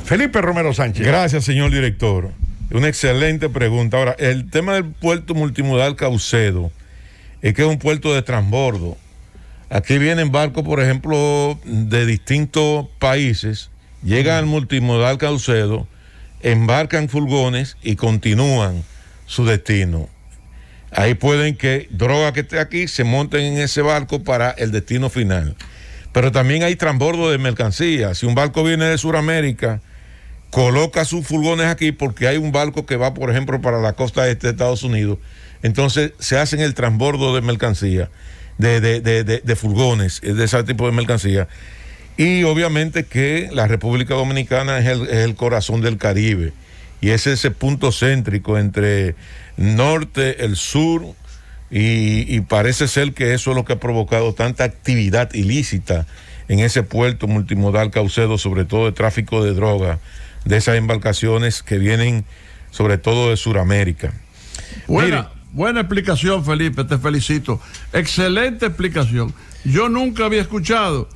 Felipe Romero Sánchez. Gracias, señor director. Una excelente pregunta. Ahora, el tema del puerto multimodal Caucedo es que es un puerto de transbordo. Aquí vienen barcos, por ejemplo, de distintos países, llegan al multimodal Caucedo, embarcan furgones y continúan su destino. Ahí pueden que droga que esté aquí se monten en ese barco para el destino final. Pero también hay transbordo de mercancías. Si un barco viene de Sudamérica, coloca sus furgones aquí porque hay un barco que va, por ejemplo, para la costa este de Estados Unidos. Entonces se hacen el transbordo de mercancías, de furgones, de ese tipo de mercancías. Y obviamente que la República Dominicana es el corazón del Caribe. Y es ese punto céntrico entre norte, el sur, y parece ser que eso es lo que ha provocado tanta actividad ilícita en ese puerto multimodal Caucedo, sobre todo de tráfico de droga, de esas embarcaciones que vienen sobre todo de Sudamérica. Buena explicación, Felipe, te felicito. Excelente explicación. Yo nunca había escuchado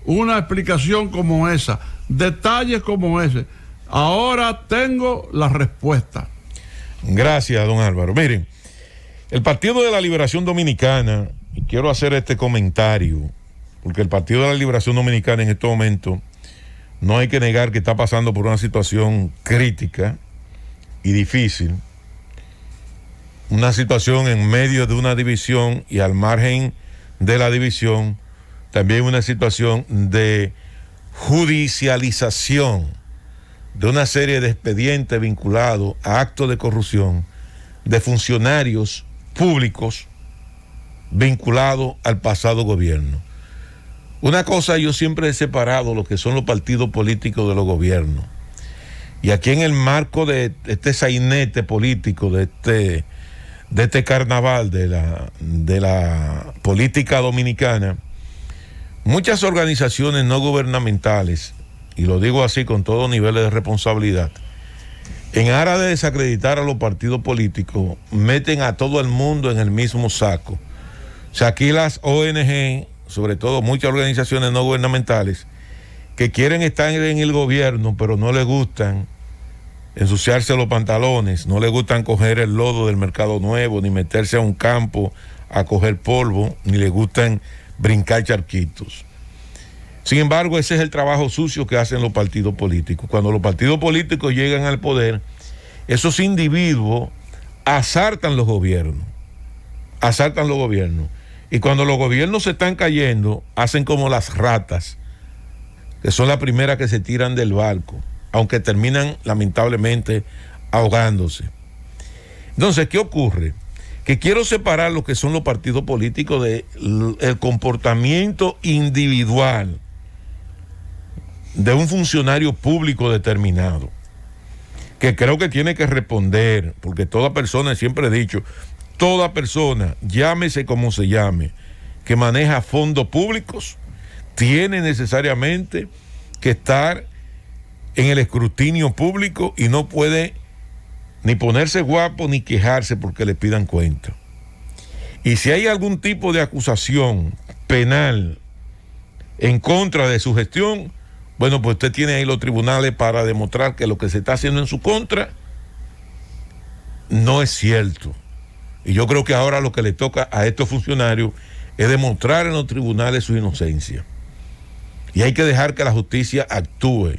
una explicación como esa, detalles como ese. Ahora tengo la respuesta. Gracias, don Álvaro. Miren, el Partido de la Liberación Dominicana, y quiero hacer este comentario, porque el Partido de la Liberación Dominicana en este momento, no hay que negar que está pasando por una situación crítica y difícil, una situación en medio de una división y al margen de la división, también una situación de judicialización de una serie de expedientes vinculados a actos de corrupción de funcionarios públicos vinculados al pasado gobierno. Una cosa, yo siempre he separado lo que son los partidos políticos de los gobiernos. Y aquí en el marco de este sainete político, de este carnaval de la política dominicana, muchas organizaciones no gubernamentales, y lo digo así con todos niveles de responsabilidad, en aras de desacreditar a los partidos políticos, meten a todo el mundo en el mismo saco. O sea, aquí las ONG, sobre todo muchas organizaciones no gubernamentales, que quieren estar en el gobierno, pero no les gustan ensuciarse los pantalones, no les gustan coger el lodo del Mercado Nuevo, ni meterse a un campo a coger polvo, ni les gustan brincar charquitos. Sin embargo, ese es el trabajo sucio que hacen los partidos políticos. Cuando los partidos políticos llegan al poder, esos individuos asaltan los gobiernos. Y cuando los gobiernos se están cayendo, hacen como las ratas, que son las primeras que se tiran del barco, aunque terminan lamentablemente ahogándose. Entonces, ¿qué ocurre? Que quiero separar lo que son los partidos políticos del comportamiento individual de un funcionario público determinado, que creo que tiene que responder, porque toda persona, siempre he dicho, toda persona, llámese como se llame, que maneja fondos públicos, tiene necesariamente que estar en el escrutinio público y no puede ni ponerse guapo ni quejarse porque le pidan cuenta. Y si hay algún tipo de acusación penal en contra de su gestión, bueno, pues usted tiene ahí los tribunales para demostrar que lo que se está haciendo en su contra no es cierto. Y yo creo que ahora lo que le toca a estos funcionarios es demostrar en los tribunales su inocencia. Y hay que dejar que la justicia actúe.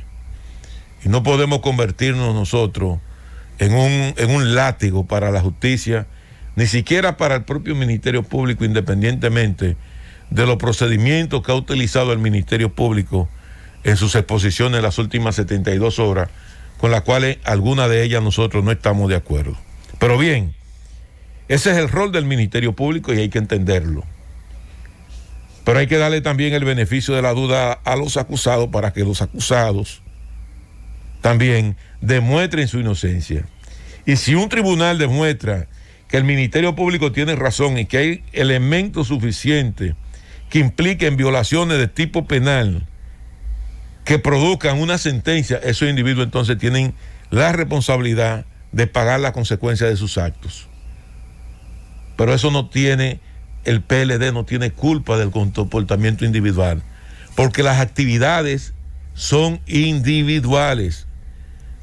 Y no podemos convertirnos nosotros en un látigo para la justicia, ni siquiera para el propio Ministerio Público, independientemente de los procedimientos que ha utilizado el Ministerio Público en sus exposiciones en las últimas 72 horas, con las cuales algunas de ellas nosotros no estamos de acuerdo. Pero bien, ese es el rol del Ministerio Público y hay que entenderlo. Pero hay que darle también el beneficio de la duda a los acusados para que los acusados también demuestren su inocencia. Y si un tribunal demuestra que el Ministerio Público tiene razón y que hay elementos suficientes que impliquen violaciones de tipo penal que produzcan una sentencia, esos individuos entonces tienen la responsabilidad de pagar las consecuencias de sus actos. Pero eso no tiene, el PLD no tiene culpa del comportamiento individual, porque las actividades son individuales.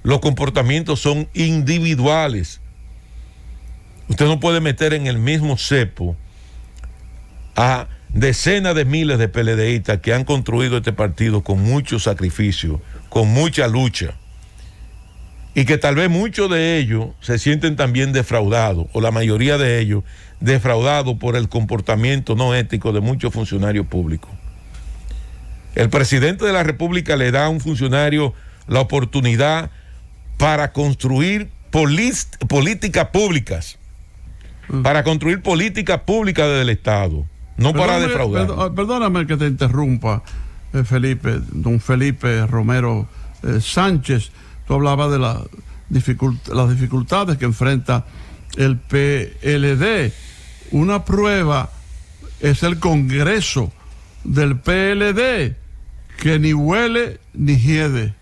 los comportamientos son individuales. Usted no puede meter en el mismo cepo a decenas de miles de PLDistas que han construido este partido con mucho sacrificio, con mucha lucha, y que tal vez muchos de ellos se sienten también defraudados, o la mayoría de ellos defraudados por el comportamiento no ético de muchos funcionarios públicos. El presidente de la República le da a un funcionario la oportunidad para construir políticas públicas, para construir políticas públicas del Estado, no para defraudar. Perdóname que te interrumpa, Felipe, don Felipe Romero Sánchez. Tú hablabas de las dificultades que enfrenta el PLD. Una prueba es el Congreso del PLD, que ni huele ni hiede.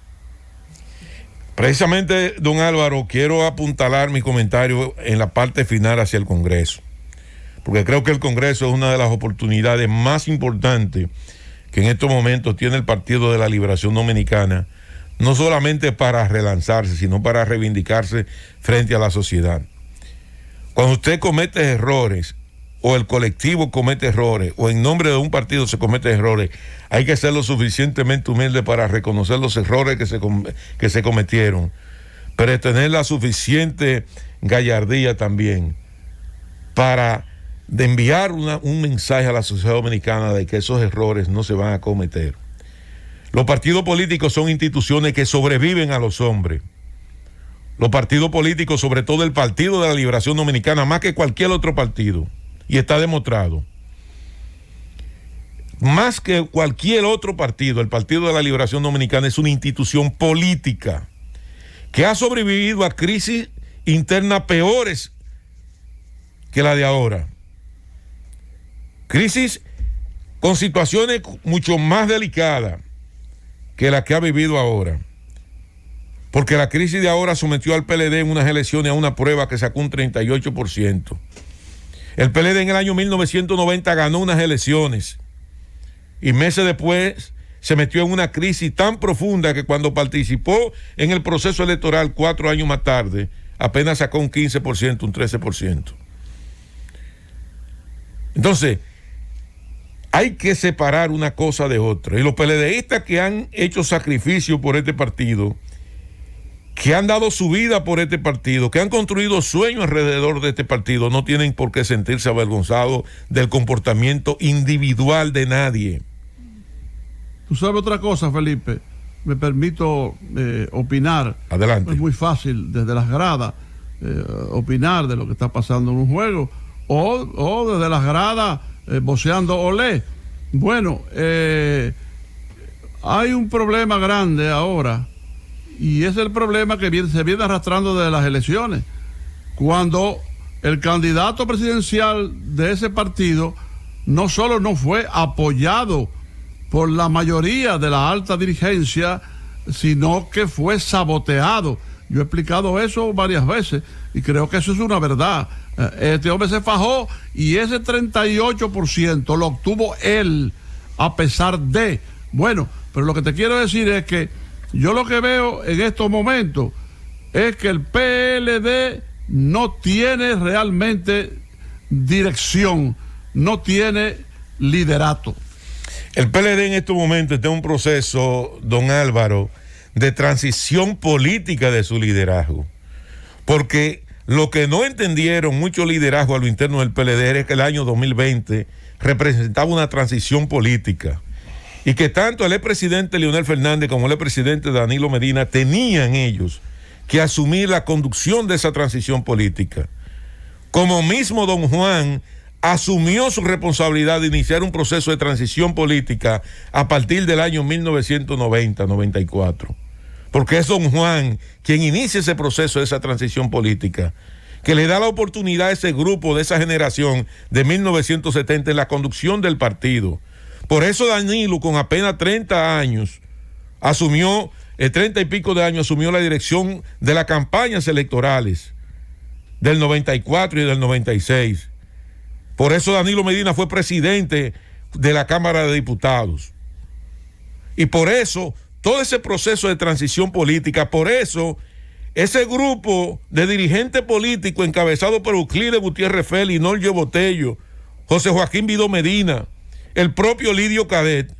Precisamente, don Álvaro, quiero apuntalar mi comentario en la parte final hacia el Congreso, porque creo que el Congreso es una de las oportunidades más importantes que en estos momentos tiene el Partido de la Liberación Dominicana, no solamente para relanzarse, sino para reivindicarse frente a la sociedad. Cuando usted comete errores, o el colectivo comete errores, o en nombre de un partido se cometen errores, hay que ser lo suficientemente humilde para reconocer los errores que se cometieron, pero tener la suficiente gallardía también para enviar un mensaje a la sociedad dominicana de que esos errores no se van a cometer. Los partidos políticos son instituciones que sobreviven a los hombres. Los partidos políticos, sobre todo el Partido de la Liberación Dominicana, más que cualquier otro partido, y está demostrado, más que cualquier otro partido, el Partido de la Liberación Dominicana es una institución política que ha sobrevivido a crisis internas peores que la de ahora. Crisis con situaciones mucho más delicadas que la que ha vivido ahora. Porque la crisis de ahora sometió al PLD en unas elecciones a una prueba que sacó un 38%. El PLD en el año 1990 ganó unas elecciones y meses después se metió en una crisis tan profunda que cuando participó en el proceso electoral 4 años más tarde, apenas sacó un 15%, un 13%. Entonces, hay que separar una cosa de otra. Y los PLDistas que han hecho sacrificio por este partido, que han dado su vida por este partido, que han construido sueños alrededor de este partido, no tienen por qué sentirse avergonzados del comportamiento individual de nadie. Tú sabes otra cosa, Felipe, me permito opinar. Adelante. Es muy fácil desde las gradas opinar de lo que está pasando en un juego, o desde las gradas voceando olé. Bueno, hay un problema grande ahora, y es el problema que se viene arrastrando desde las elecciones, cuando el candidato presidencial de ese partido no solo no fue apoyado por la mayoría de la alta dirigencia, sino que fue saboteado. Yo he explicado eso varias veces y creo que eso es una verdad. Este hombre se fajó y ese 38% lo obtuvo él, a pesar de... Bueno, pero lo que te quiero decir es que yo lo que veo en estos momentos es que el PLD no tiene realmente dirección, no tiene liderato. El PLD en estos momentos está en un proceso, don Álvaro, de transición política de su liderazgo. Porque lo que no entendieron mucho liderazgo a lo interno del PLD era que el año 2020 representaba una transición política. Y que tanto el expresidente Leonel Fernández como el expresidente Danilo Medina tenían ellos que asumir la conducción de esa transición política. Como mismo don Juan asumió su responsabilidad de iniciar un proceso de transición política a partir del año 1990-94. Porque es don Juan quien inicia ese proceso de esa transición política, que le da la oportunidad a ese grupo de esa generación de 1970 en la conducción del partido. Por eso Danilo, con apenas 30 años, asumió, 30 y pico de años, asumió la dirección de las campañas electorales del 94 y del 96. Por eso Danilo Medina fue presidente de la Cámara de Diputados. Y por eso, todo ese proceso de transición política, por eso ese grupo de dirigentes políticos encabezado por Euclides Gutiérrez Félix, Norgio Botello, José Joaquín Vidó Medina, el propio Lidio Cadet,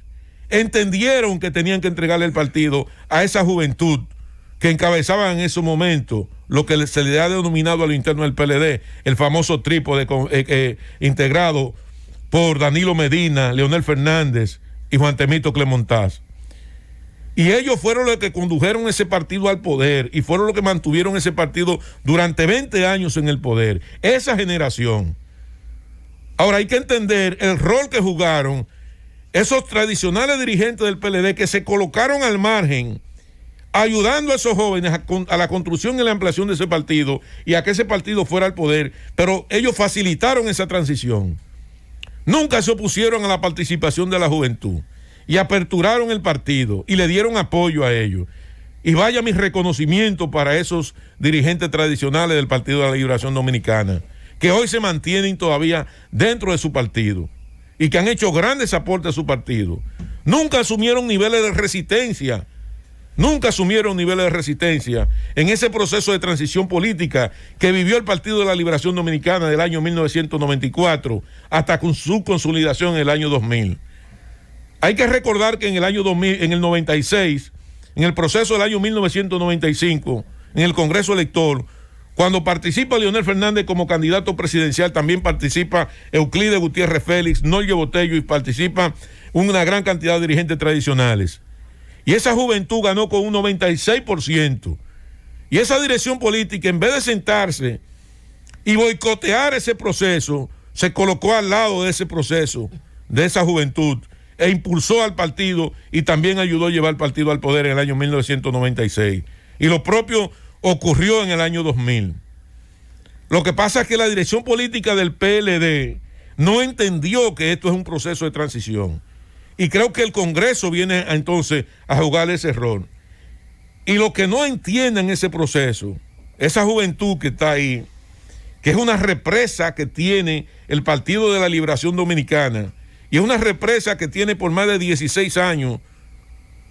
entendieron que tenían que entregarle el partido a esa juventud que encabezaba en ese momento lo que se le ha denominado a lo interno del PLD, el famoso trípode integrado por Danilo Medina, Leonel Fernández y Juan Temito Clemontaz. Y ellos fueron los que condujeron ese partido al poder y fueron los que mantuvieron ese partido durante 20 años en el poder. Esa generación. Ahora hay que entender el rol que jugaron esos tradicionales dirigentes del PLD que se colocaron al margen, ayudando a esos jóvenes a la construcción y la ampliación de ese partido y a que ese partido fuera al poder, pero ellos facilitaron esa transición. Nunca se opusieron a la participación de la juventud y aperturaron el partido y le dieron apoyo a ellos. Y vaya mi reconocimiento para esos dirigentes tradicionales del Partido de la Liberación Dominicana, que hoy se mantienen todavía dentro de su partido y que han hecho grandes aportes a su partido. Nunca asumieron niveles de resistencia en ese proceso de transición política que vivió el Partido de la Liberación Dominicana del año 1994 hasta con su consolidación en el año 2000. Hay que recordar que en el año 2000, en el 96, en el proceso del año 1995, en el Congreso Elector, cuando participa Leonel Fernández como candidato presidencial, también participa Euclides Gutiérrez Félix, Norgio Botello y participa una gran cantidad de dirigentes tradicionales. Y esa juventud ganó con un 96%. Y esa dirección política, en vez de sentarse y boicotear ese proceso, se colocó al lado de ese proceso, de esa juventud, e impulsó al partido y también ayudó a llevar el partido al poder en el año 1996. Y lo propio ocurrió en el año 2000. Lo que pasa es que la dirección política del PLD no entendió que esto es un proceso de transición. Y creo que el Congreso viene entonces a jugar ese rol. Y lo que no entienden ese proceso, esa juventud que está ahí, que es una represa que tiene el Partido de la Liberación Dominicana, y es una represa que tiene por más de 16 años,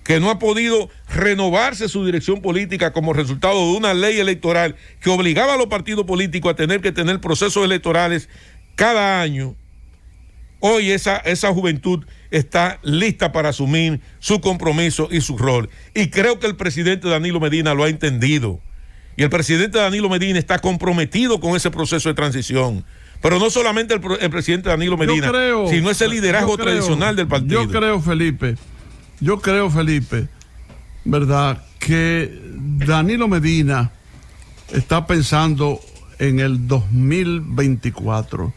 que no ha podido renovarse su dirección política como resultado de una ley electoral que obligaba a los partidos políticos a tener que tener procesos electorales cada año. Hoy esa juventud está lista para asumir su compromiso y su rol. Y creo que el presidente Danilo Medina lo ha entendido. Y el presidente Danilo Medina está comprometido con ese proceso de transición. Pero no solamente el presidente Danilo Medina, sino ese liderazgo tradicional del partido. Yo creo, Felipe, ¿verdad?, que Danilo Medina está pensando en el 2024.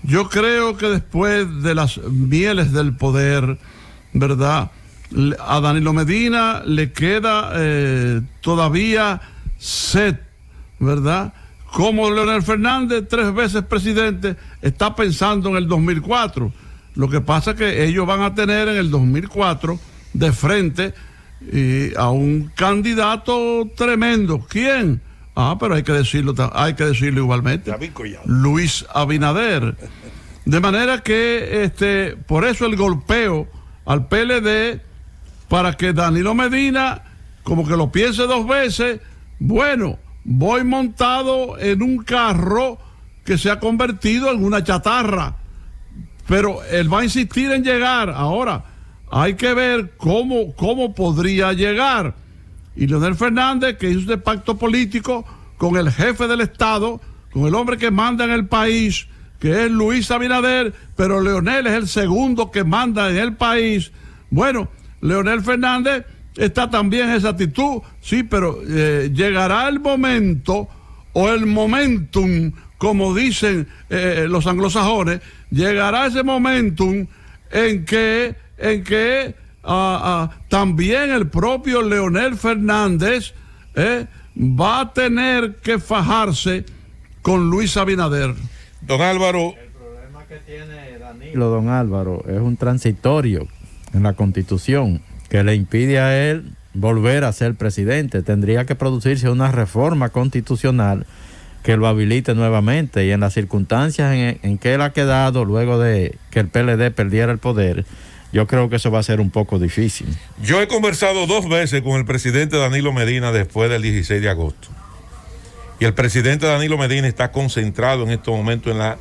Yo creo que después de las mieles del poder, ¿verdad?, a Danilo Medina le queda todavía sed, ¿verdad? Como Leonel Fernández, 3 veces presidente, está pensando en el 2004. Lo que pasa es que ellos van a tener en el 2004 de frente a un candidato tremendo. ¿Quién? Pero hay que decirlo igualmente. Luis Abinader. De manera que por eso el golpeo al PLD, para que Danilo Medina como que lo piense 2 veces. Bueno, voy montado en un carro que se ha convertido en una chatarra, pero él va a insistir en llegar. Ahora hay que ver cómo podría llegar. Y Leonel Fernández, que hizo este pacto político con el jefe del Estado, con el hombre que manda en el país, que es Luis Abinader, pero Leonel es el segundo que manda en el país. Bueno, Leonel Fernández está también en esa actitud, sí, pero llegará el momento, o el momentum, como dicen los anglosajones, llegará ese momentum en que también el propio Leonel Fernández va a tener que fajarse con Luis Abinader. Don Álvaro. El problema que tiene Danilo, don Álvaro, es un transitorio en la Constitución que le impide a él volver a ser presidente. Tendría que producirse una reforma constitucional que lo habilite nuevamente, y en las circunstancias en que él ha quedado luego de que el PLD perdiera el poder, yo creo que eso va a ser un poco difícil. Yo he conversado 2 veces con el presidente Danilo Medina después del 16 de agosto. Y el presidente Danilo Medina está concentrado en estos momentos en la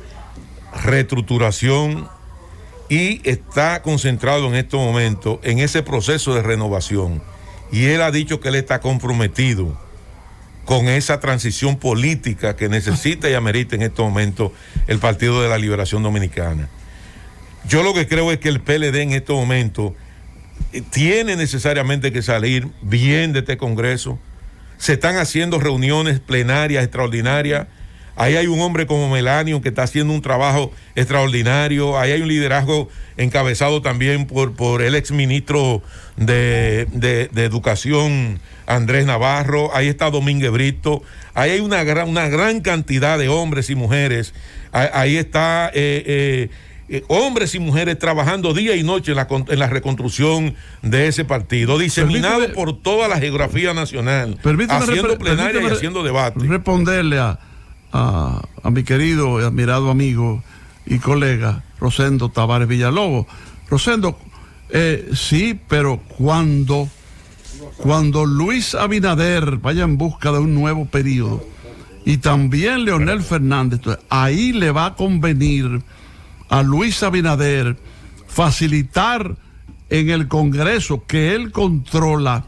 reestructuración y está concentrado en estos momentos en ese proceso de renovación. Y él ha dicho que él está comprometido con esa transición política que necesita y amerita en estos momentos el Partido de la Liberación Dominicana. Yo lo que creo es que el PLD en estos momentos tiene necesariamente que salir bien de este Congreso. Se están haciendo reuniones plenarias extraordinarias. Ahí hay un hombre como Melanio que está haciendo un trabajo extraordinario. Ahí hay un liderazgo encabezado también por el exministro de Educación, Andrés Navarro. Ahí está Domínguez Brito. Ahí hay una gran cantidad de hombres y mujeres. Ahí está hombres y mujeres trabajando día y noche en la reconstrucción de ese partido, diseminado por toda la geografía nacional, haciendo plenaria y haciendo debate. Responderle a mi querido y admirado amigo y colega Rosendo Tavares Villalobos. Rosendo, sí, pero cuando Luis Abinader vaya en busca de un nuevo periodo y también Leonel Fernández, entonces, ahí le va a convenir a Luis Abinader facilitar en el Congreso que él controla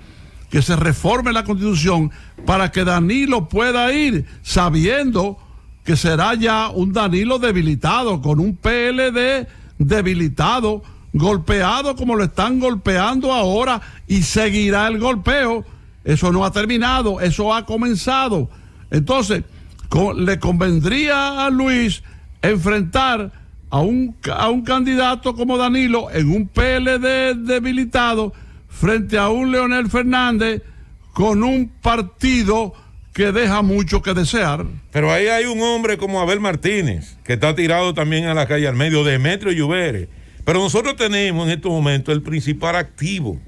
que se reforme la Constitución para que Danilo pueda ir sabiendo que será ya un Danilo debilitado, con un PLD debilitado, golpeado como lo están golpeando ahora, y seguirá el golpeo. Eso no ha terminado, eso ha comenzado. Entonces, le convendría a Luis enfrentar a un candidato como Danilo en un PLD debilitado frente a un Leonel Fernández con un partido que deja mucho que desear. Pero ahí hay un hombre como Abel Martínez, que está tirado también a la calle al medio, Demetrio Lluvere. Pero nosotros tenemos en estos momentos el principal activo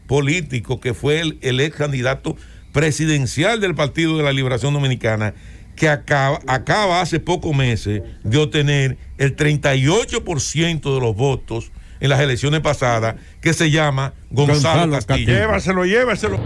político, que fue el ex candidato presidencial del Partido de la Liberación Dominicana, que acaba hace pocos meses de obtener el 38% de los votos en las elecciones pasadas, que se llama Gonzalo Castillo. Llévaselo.